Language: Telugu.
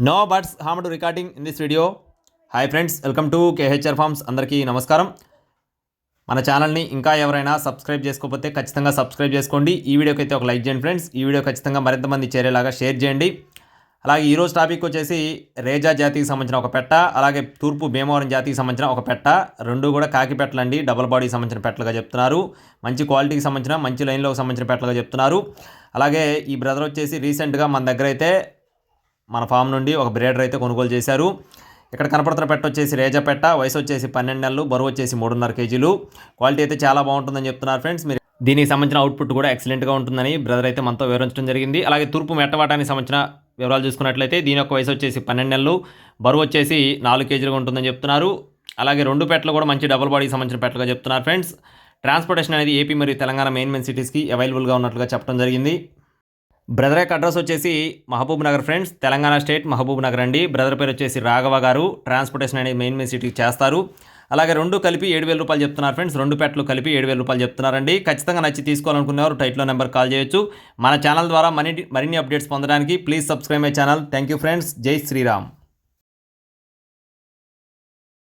No birds harm to recording in this video. Hi friends, welcome to KHR farms. అందరికీ నమస్కారం. మన ఛానల్ని ఇంకా ఎవరైనా సబ్స్క్రైబ్ చేసుకోకపోతే ఖచ్చితంగా సబ్స్క్రైబ్ చేసుకోండి. ఈ వీడియోకి అయితే ఒక లైక్ చేయండి ఫ్రెండ్స్. ఈ వీడియో ఖచ్చితంగా మరింత మంది చేరేలాగా షేర్ చేయండి. అలాగే ఈరోజు టాపిక్ వచ్చేసి రేజా జాతికి సంబంధించిన ఒక పెట్ట, అలాగే తూర్పు భీమవరం జాతికి సంబంధించిన ఒక పెట్ట. రెండు కూడా కాకి పెట్టలండి, డబుల్ బాడీకి సంబంధించిన పెట్టలుగా చెప్తున్నారు. మంచి క్వాలిటీకి సంబంధించిన, మంచి లైన్లోకి సంబంధించిన పెట్టలుగా చెప్తున్నారు. అలాగే ఈ బ్రదర్ వచ్చేసి రీసెంట్గా మన దగ్గర అయితే మన ఫామ్ నుండి ఒక బ్రేడర్ అయితే కొనుగోలు చేశారు. ఇక్కడ కనపడుతున్న పెట్ట వచ్చేసి రేజా పెట్ట, వయసు వచ్చేసి 12 నెలలు, బరువు వచ్చేసి 3.5 కేజీలు. క్వాలిటీ అయితే చాలా బాగుంటుందని చెప్తున్నారు ఫ్రెండ్స్. మీరు దీనికి సంబంధించిన అవుట్పుట్ కూడా ఎక్సలెంట్గా ఉంటుందని బ్రదర్ అయితే మనతో వివరించడం జరిగింది. అలాగే తూర్పు మెట్టవాటానికి సంబంధించిన వివరాలు చూసుకున్నట్లయితే దీని యొక్క వయసు వచ్చేసి 12 నెలలు, బరువు వచ్చేసి 4 కేజీలుగా ఉంటుందని చెప్తున్నారు. అలాగే రెండు పెట్టలు కూడా మంచి డబుల్ బాడీకి సంబంధించిన పెట్టలుగా చెప్తున్నారు ఫ్రెండ్స్. ట్రాన్స్పోర్టేషన్ అనేది ఏపీ మరియు తెలంగాణ మెయిన్ సిటీస్కి అవైలబుల్గా ఉన్నట్లుగా చెప్పడం జరిగింది. బ్రదర్ యొక్క అడ్రస్ వచ్చేసి మహబూబ్ నగర్ ఫ్రెండ్స్, తెలంగాణ స్టేట్ మహబూబ్ నగర్ అండి. బ్రదర్ పేరు వచ్చేసి రాఘవ గారు. ట్రాన్స్పోర్టేషన్ అనేది మెయిన్ సిటీకి చేస్తారు. అలాగే రెండు కలిపి 7,000 రూపాయలు చెప్తున్నారు ఫ్రెండ్స్. రెండు పెట్టలు కలిపి 7,000 రూపాయలు చెప్తున్నారండి. ఖచ్చితంగా నచ్చి తీసుకోవాలనుకునేవారు టైట్లో నెంబర్ కాల్ చేయొచ్చు. మన ఛానల్ ద్వారా మరిన్ని అప్డేట్స్ పొందడానికి please subscribe my channel. Thank you friends. జై శ్రీరామ్.